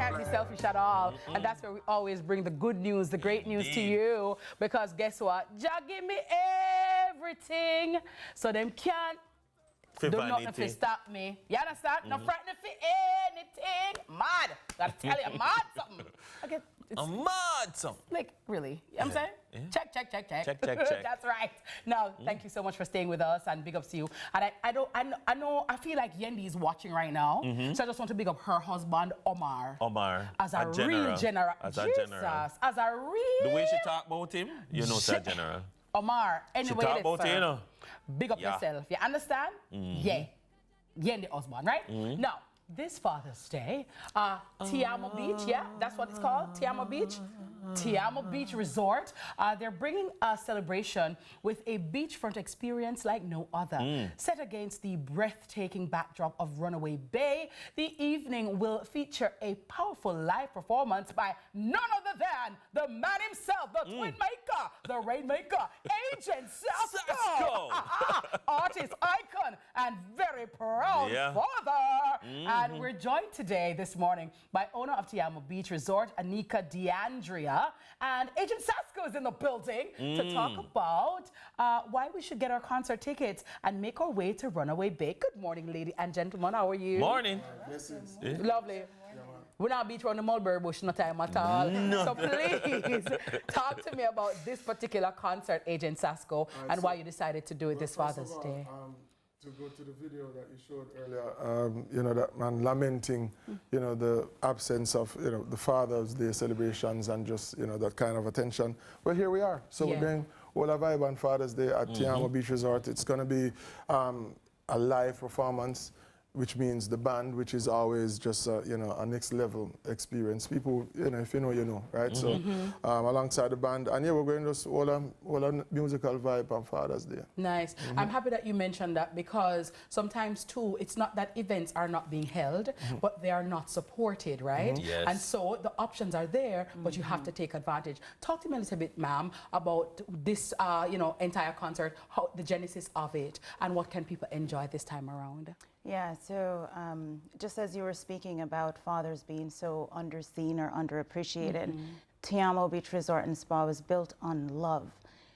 can't be selfish at all. And that's where we always bring the good news, the great news to you. Because guess what? Jah give me everything. So them can't do nothing to stop me. You understand? No frightened for anything. Mad. Gotta tell you, mad something. Okay. I'm mad something. Like, really? You know what I'm saying? Yeah. Check. Check. That's right. Now, thank you so much for staying with us, and big ups to you. And I feel like Yendi is watching right now, so I just want to big up her husband, Omar. As a real general. As a real... The way she talk about him, you know it's a general. Omar, anyway, she talk about you, you know. Big up yourself. You understand? Yeah. Yendi husband, right? Now, this Father's Day, Tiamo Beach, yeah, that's what it's called, Tiamo Beach. Tiamo Beach Resort. They're bringing a celebration with a beachfront experience like no other. Set against the breathtaking backdrop of Runaway Bay, the evening will feature a powerful live performance by none other than the man himself, the twin maker, the rainmaker, Agent Sasco. Artist, icon, and very proud father. And we're joined today, this morning, by owner of Tiamo Beach Resort, Anika DeAndrea. And Agent Sasco is in the building to talk about why we should get our concert tickets and make our way to Runaway Bay. Good morning, ladies and gentlemen. How are you? Morning. Lovely. We're not beach around the mulberry bush, no time at all. No. So please talk to me about this particular concert, Agent Sasco, and why you decided to do it this Father's Day. To go to the video that you showed earlier, you know, that man lamenting, you know, the absence of, you know, the Father's Day celebrations and just, you know, that kind of attention. Well, here we are. So we're doing all a vibe on Father's Day at Tiamo Beach Resort. It's going to be a live performance, which means the band, which is always just, you know, a next level experience. People, you know, if you know, you know, right? So alongside the band, and yeah, we're going to just all a musical vibe on Father's Day. Nice. I'm happy that you mentioned that, because sometimes too, it's not that events are not being held, but they are not supported, right? Yes. And so the options are there, but you have to take advantage. Talk to me a little bit, ma'am, about this, you know, entire concert, how the genesis of it, and what can people enjoy this time around? Yeah, so just as you were speaking about fathers being so underseen or underappreciated, Tiamo Beach Resort and Spa was built on love.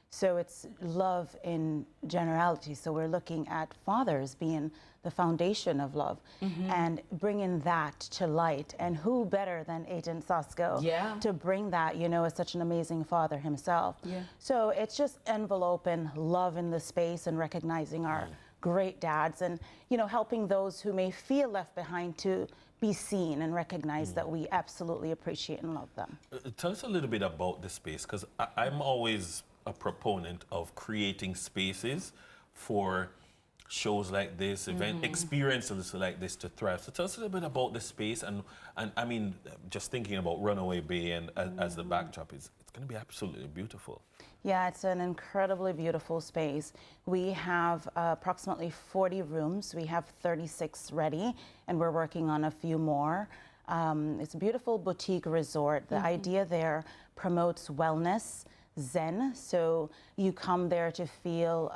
So it's love in generality. So we're looking at fathers being the foundation of love and bringing that to light. And who better than Agent Sasco to bring that, you know, as such an amazing father himself. So it's just enveloping love in the space and recognizing our great dads, and you know, helping those who may feel left behind to be seen and recognize that we absolutely appreciate and love them. Tell us a little bit about the space, because I'm always a proponent of creating spaces for shows like this, event experiences like this to thrive. So tell us a little bit about the space, and I mean, just thinking about Runaway Bay and as the backdrop, it's going to be absolutely beautiful. Yeah, it's an incredibly beautiful space. We have approximately 40 rooms. We have 36 ready, and we're working on a few more. It's a beautiful boutique resort. The idea there promotes wellness, zen, so you come there to feel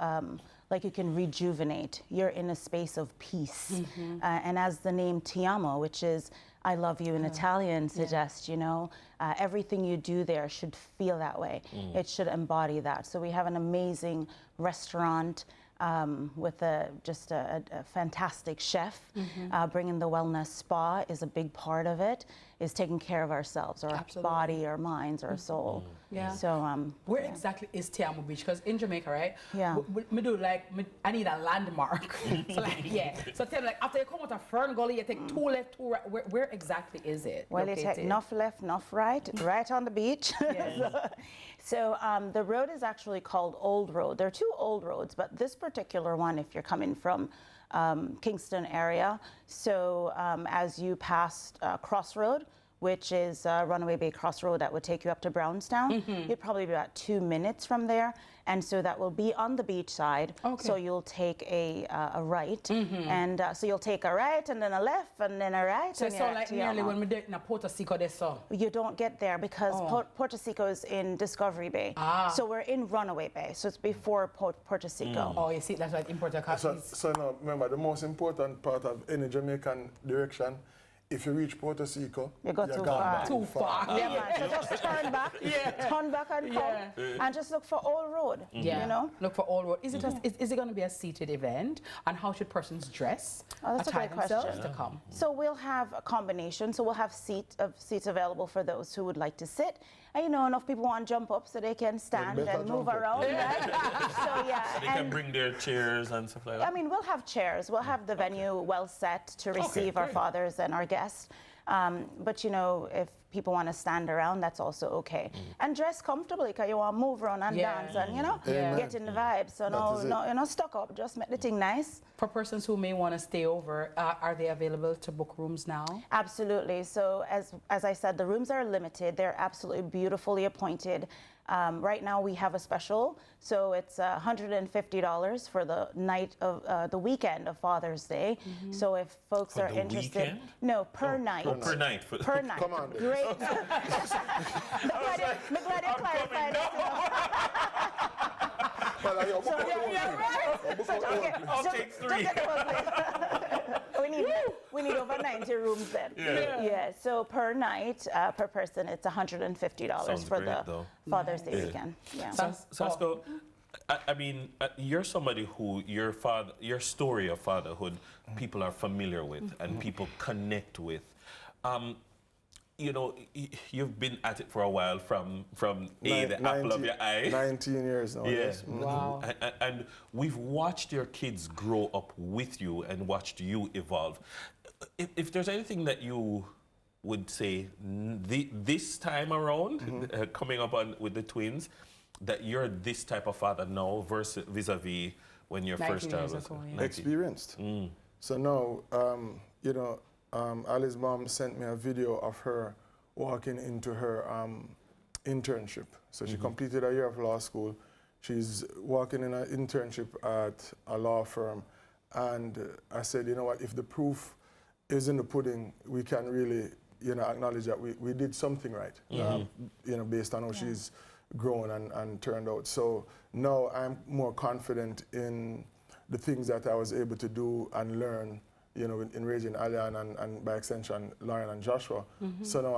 like you can rejuvenate. You're in a space of peace. And as the name Tiamo, which is I love you in Italian, suggests, you know, everything you do there should feel that way. It should embody that. So we have an amazing restaurant with just a fantastic chef. Bringing the wellness spa is a big part of it, is taking care of ourselves, our body, our minds, our soul. So where exactly is Tiamo Beach? Because in Jamaica, right? Yeah. I need a landmark. So so tell me, like, after you come out of Fern Gully, you take 2 left, 2 right. Where exactly is it? Well, you take enough left, enough right, right on the beach. So the road is actually called Old Road. There are 2 old roads, but this particular one, if you're coming from Kingston area, so as you pass Crossroad, which is Runaway Bay Crossroad, that would take you up to Brownstown. You'd probably be about 2 minutes from there. And so that will be on the beach side. So you'll take a right. And so you'll take a right and then a left and then a right. So it's like nearly when we did in Puerto Rico, they saw. You don't get there because Puerto Rico is in Discovery Bay. So we're in Runaway Bay. So it's before Puerto Rico. Oh, you see, that's like in Puerto Rico. So now, remember, the most important part of any Jamaican direction if you reach Puerto Rico, You go you're too gone far. back Too far. Yeah, man. So just turn back, turn back and come, and just look for Old Road. Yeah. You know. Look for all road. Is it is it going to be a seated event? And how should persons dress? Oh, that's a attire great themselves question. to come? So we'll have a combination. So we'll have seats available for those who would like to sit. And you know, enough people want to jump up so they can stand better and move jump up. around, right? So yeah. So they can bring their chairs and stuff like that. I mean, we'll have chairs. We'll have the venue well set to receive our great. fathers and our guests. But you know, if people want to stand around, that's also okay. And dress comfortably, because you want to move around and Yeah. dance and, you know, Yeah. get in the vibe. So is it. no, you're not stuck up. Just make the thing nice. For persons who may want to stay over, are they available to book rooms now? Absolutely. So as I said, the rooms are limited. They're absolutely beautifully appointed. Right now we have a special, so it's $150 for the night of the weekend of Father's Day. So if folks For are the interested, weekend? no, per night. Per night. Per night. Come on, then. Great. I'm glad you clarified it. Well, yo, book I'll take 3. We need over 90 rooms then. Yeah. So per night, per person, it's $150 Sounds for great, the though. Father's Day weekend. Yeah. Sasco, I mean, you're somebody who your story of fatherhood, people are familiar with and people connect with. You know, you've been at it for a while from the apple of your eye. 19 years now. Yes. Wow. And we've watched your kids grow up with you and watched you evolve. If there's anything that you would say this time around, coming up with the twins, that you're this type of father now versus vis-a-vis when your 19 first child years was ago, yeah. 19. Experienced. So now, you know, Ali's mom sent me a video of her walking into her internship. So she completed a year of law school. She's working in an internship at a law firm. And I said, you know what, if the proof is in the pudding, we can really, you know, acknowledge that we did something right, you know, based on how she's grown and turned out. So now I'm more confident in the things that I was able to do and learn, you know, in raising Alian and by extension, Lauren and Joshua. So now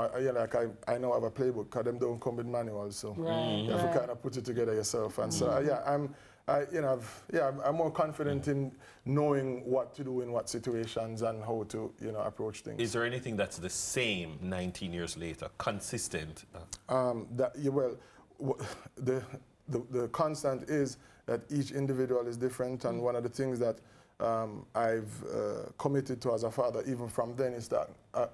I know I have a playbook, because them don't come with manuals, so you have to kind of put it together yourself. And so I'm more confident in knowing what to do in what situations and how to, you know, approach things. Is there anything that's the same 19 years later, consistent? The constant is that each individual is different, and one of the things that I've committed to as a father, even from then, is that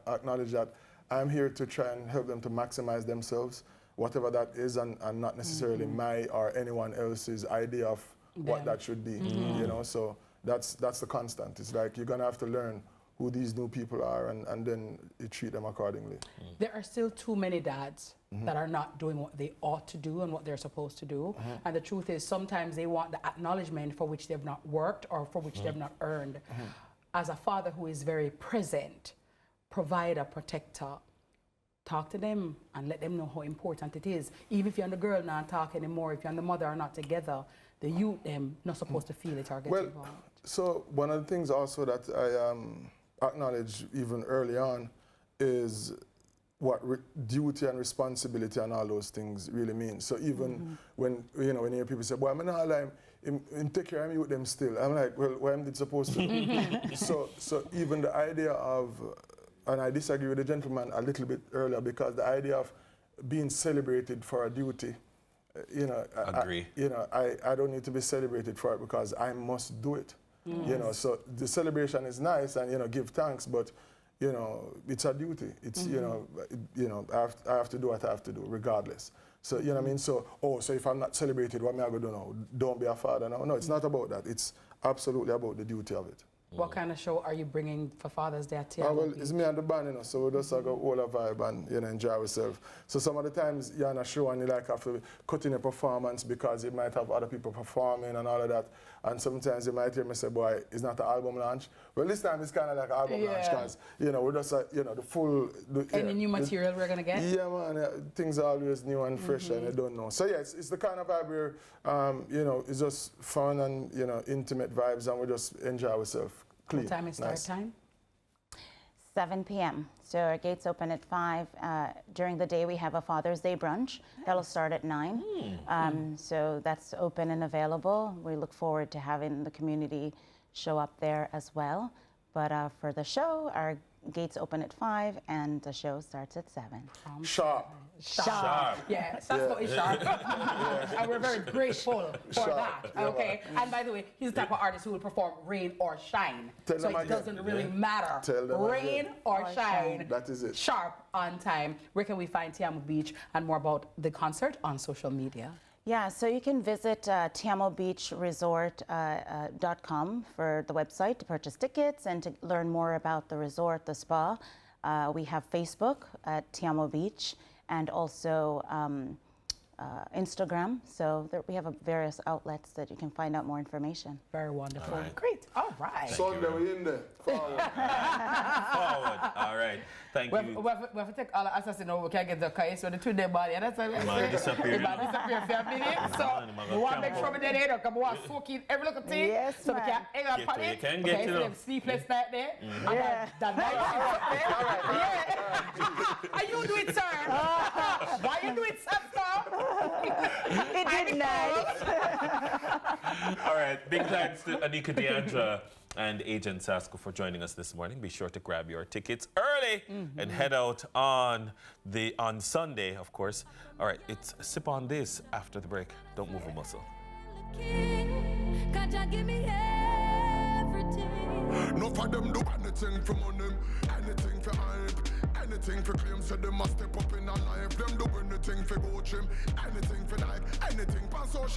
acknowledge that I'm here to try and help them to maximize themselves, whatever that is, and not necessarily my or anyone else's idea of what that should be. You know, so that's the constant. It's like you're gonna have to learn who these new people are, and then you treat them accordingly. There are still too many dads that are not doing what they ought to do and what they're supposed to do. And the truth is, sometimes they want the acknowledgement for which they've not worked or for which they've not earned. As a father who is very present, provider, protector, talk to them and let them know how important it is. Even if you're and the girl not talk anymore, if you and the mother are not together, the youth them not supposed to feel it or get involved. So one of the things also that I acknowledge even early on is what duty and responsibility and all those things really mean. So even when you hear people say, "Well, I'm not like him take care of me with them still," I'm like, "Well, what am I supposed to do?" So even the idea of, and I disagree with the gentleman a little bit earlier, because the idea of being celebrated for a duty, Agree. I don't need to be celebrated for it because I must do it. So the celebration is nice and give thanks, but it's a duty. It's I have to do what I have to do regardless. So what I mean. So if I'm not celebrated, what am I going to do now? Don't be a father now. No, it's not about that. It's absolutely about the duty of it. What kind of show are you bringing for Father's Day at Tiamo? Well, it's me and the band, so we just go all a vibe and enjoy ourselves. So some of the times you're on a show and you have to cut in a performance because you might have other people performing and all of that. And sometimes you might hear me say, "Boy, it's not an album launch." Well, this time it's kind of like an album launch because we're just the full. Any new material we're gonna get? Yeah, man. Things are always new and fresh, and you don't know. So yeah, it's the kind of vibe where it's just fun and intimate vibes, and we just enjoy ourselves. Clean. What time is start time? 7 p.m. So our gates open at 5. During the day, we have a Father's Day brunch. That'll start at 9. So that's open and available. We look forward to having the community show up there as well. But for the show, our gates open at 5 and the show starts at 7. Sharp. Sharp. Yeah, Sasco is sharp. And we're very grateful for that. Okay. And by the way, he's the type of artist who will perform rain or shine. Tell so them it again. doesn't really matter. Tell them rain again. or shine. That is it. Sharp on time. Where can we find Tiamo Beach and more about the concert on social media? Yeah, so you can visit tiamobeachresort.com for the website to purchase tickets and to learn more about the resort, the spa. We have Facebook at Tiamo Beach and also Instagram. So there, we have various outlets that you can find out more information. Very wonderful. All right. Great. All right. Sunday, we in there. Forward. Forward. All right. Thank We you. have to take all the assassins over. We can get the case with the 2-day body. And that's what Man disappear. It might disappear for a minute. So we want to make sure we did it. Because we want to soak in every little thing. Yes, so we can ma'am. hang on Get on to- it. you can Okay, get so to they them. have sleepless night there. And Yeah. the night is up there. Yeah. And you do it, sir. Why you do it, Sasco? It did nice. All right. Big thanks to Anika Deandra and Agent Sasco for joining us this morning. Be sure to grab your tickets early and head out on Sunday, of course. All right. It's Sip on This after the break. Don't move a muscle. God, give me everything. No for them do anything for money, anything for hype, anything for claim. So them must step up in a life. Them do anything for go gym, anything for Nike, anything for social.